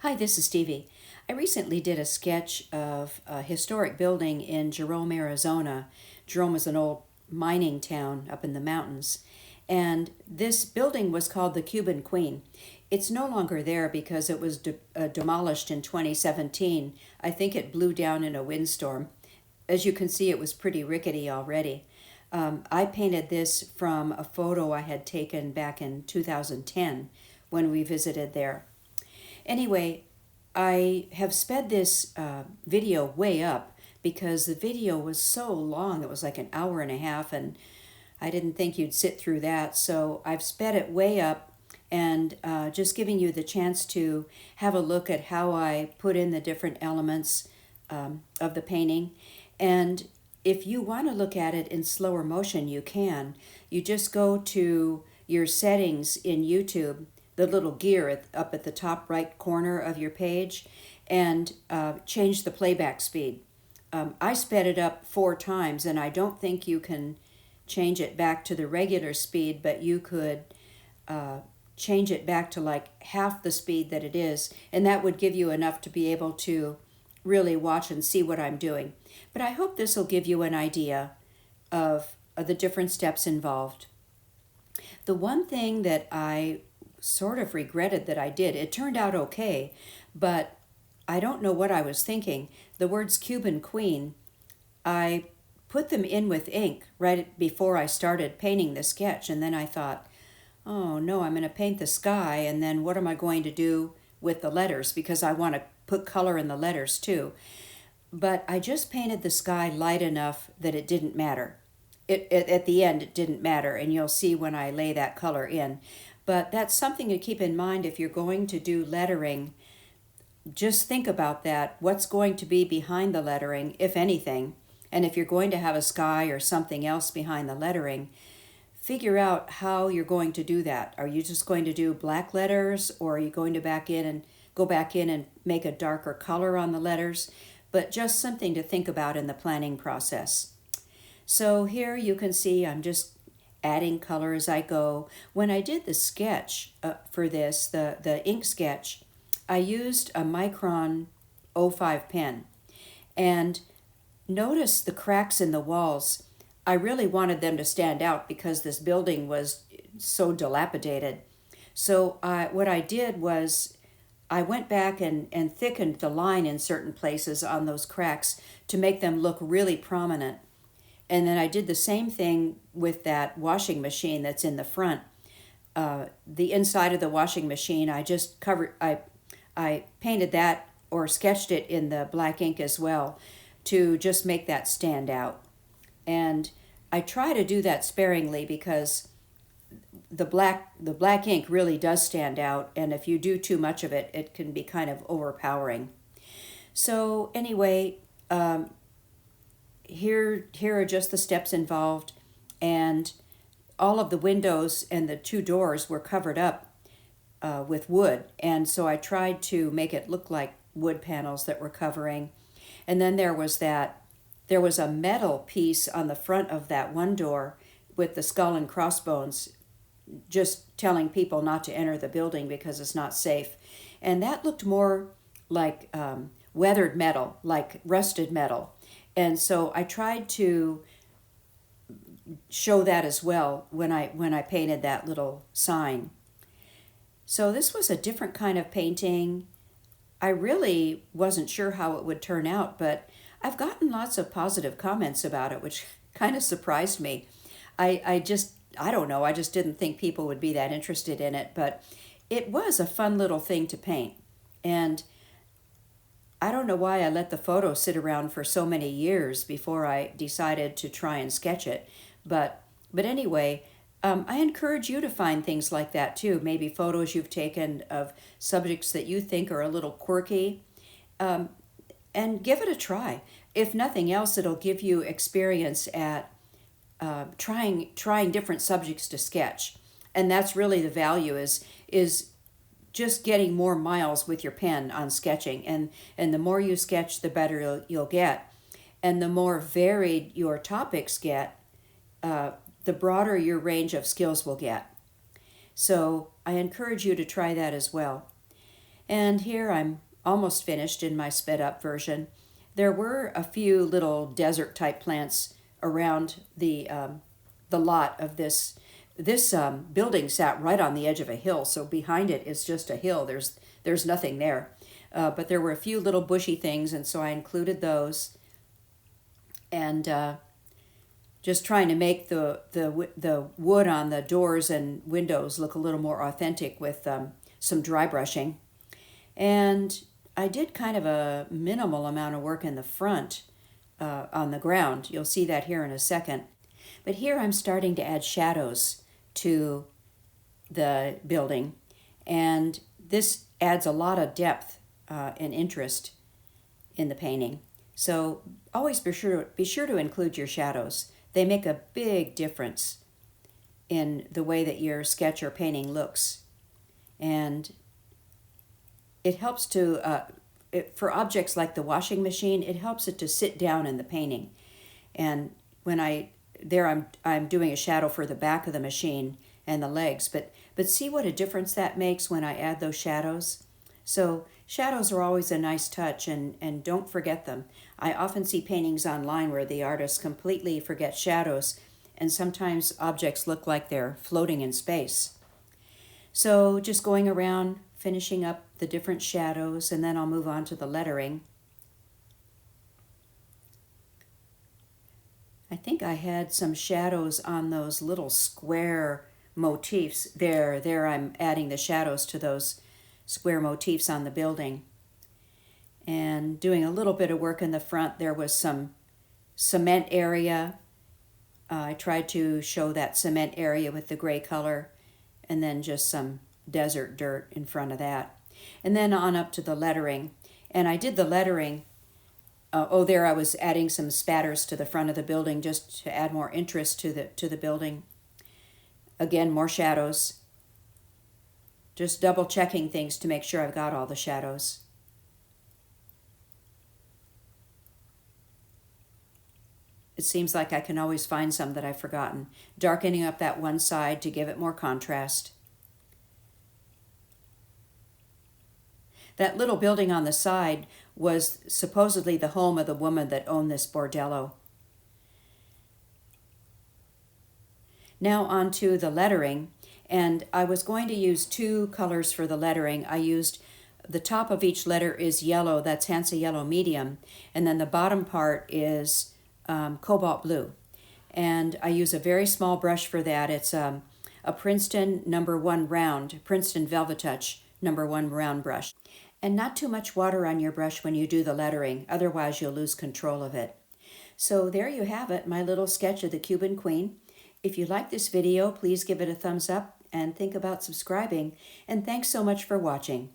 Hi, this is Stevie. I recently did a sketch of a historic building in Jerome, Arizona. Jerome is an old mining town up in the mountains. And this building was called the Cuban Queen. It's no longer there because it was demolished in 2017. I think it blew down in a windstorm. As you can see, it was pretty rickety already. I painted this from a photo I had taken back in 2010 when we visited there. Anyway, I have sped this video way up because the video was so long. It was like an hour and a half, and I didn't think you'd sit through that. So I've sped it way up and just giving you the chance to have a look at how I put in the different elements of the painting. And if you want to look at it in slower motion, you can. You just go to your settings in YouTube, the little gear up at the top right corner of your page, and change the playback speed. I sped it up 4 times, and I don't think you can change it back to the regular speed, but you could change it back to like half the speed that it is, and that would give you enough to be able to really watch and see what I'm doing. But I hope this will give you an idea of the different steps involved. The one thing that I sort of regretted that I did, it turned out okay, but I don't know what I was thinking. The words Cuban Queen, I put them in with ink right before I started painting the sketch, and then I thought, oh no, I'm going to paint the sky, and then what am I going to do with the letters, because I want to put color in the letters too. But I just painted the sky light enough that it didn't matter. At the end, it didn't matter, and you'll see when I lay that color in. But that's something to keep in mind if you're going to do lettering. Just think about that. What's going to be behind the lettering, if anything? And if you're going to have a sky or something else behind the lettering, figure out how you're going to do that. Are you just going to do black letters, or are you going to go back in and make a darker color on the letters? But just something to think about in the planning process. So here you can see I'm just adding color as I go. When I did the sketch for this, the ink sketch, I used a Micron 05 pen. And notice the cracks in the walls. I really wanted them to stand out because this building was so dilapidated. So what I did was I went back and thickened the line in certain places on those cracks to make them look really prominent. And then I did the same thing with that washing machine that's in the front. The inside of the washing machine, I painted that or sketched it in the black ink as well to just make that stand out. And I try to do that sparingly because the black ink really does stand out, and if you do too much of it, it can be kind of overpowering. So anyway, here are just the steps involved, and all of the windows and the 2 doors were covered up with wood, and so I tried to make it look like wood panels that were covering. And then there was a metal piece on the front of that one door with the skull and crossbones, just telling people not to enter the building because it's not safe. And that looked more like weathered metal, like rusted metal. And so I tried to show that as well when I painted that little sign. So this was a different kind of painting. I really wasn't sure how it would turn out, but I've gotten lots of positive comments about it, which kind of surprised me. I don't know, I just didn't think people would be that interested in it, but it was a fun little thing to paint. And I don't know why I let the photo sit around for so many years before I decided to try and sketch it. But anyway, I encourage you to find things like that too. Maybe photos you've taken of subjects that you think are a little quirky, and give it a try. If nothing else, it'll give you experience at trying different subjects to sketch. And that's really the value is just getting more miles with your pen on sketching. And the more you sketch, the better you'll get. And the more varied your topics get, the broader your range of skills will get. So I encourage you to try that as well. And here I'm almost finished in my sped up version. There were a few little desert type plants around the lot of this. This building sat right on the edge of a hill, so behind it is just a hill. There's nothing there, but there were a few little bushy things, and so I included those. And just trying to make the wood on the doors and windows look a little more authentic with some dry brushing. And I did kind of a minimal amount of work in the front on the ground. You'll see that here in a second. But here I'm starting to add shadows to the building, and this adds a lot of depth and interest in the painting. So always be sure to include your shadows. They make a big difference in the way that your sketch or painting looks. And it helps to, for objects like the washing machine, it helps it to sit down in the painting. And when I'm doing a shadow for the back of the machine and the legs, but see what a difference that makes when I add those shadows. So shadows are always a nice touch, and don't forget them. I often see paintings online where the artist completely forgets shadows, and sometimes objects look like they're floating in space. So just going around, finishing up the different shadows, and then I'll move on to the lettering. I think I had some shadows on those little square motifs. There I'm adding the shadows to those square motifs on the building. And doing a little bit of work in the front, there was some cement area. I tried to show that cement area with the gray color, and then just some desert dirt in front of that. And then on up to the lettering. And I did the lettering. There I was adding some spatters to the front of the building just to add more interest to the building. Again, more shadows. Just double checking things to make sure I've got all the shadows. It seems like I can always find some that I've forgotten. Darkening up that one side to give it more contrast. That little building on the side was supposedly the home of the woman that owned this bordello. Now on to the lettering, and I was going to use two colors for the lettering. I used the top of each letter is yellow, that's Hansa Yellow Medium, and then the bottom part is cobalt blue. And I use a very small brush for that. It's a Princeton #1 round, Princeton Velvet Touch #1 round brush. And not too much water on your brush when you do the lettering, otherwise you'll lose control of it. So there you have it, my little sketch of the Cuban Queen. If you like this video, please give it a thumbs up and think about subscribing. And thanks so much for watching.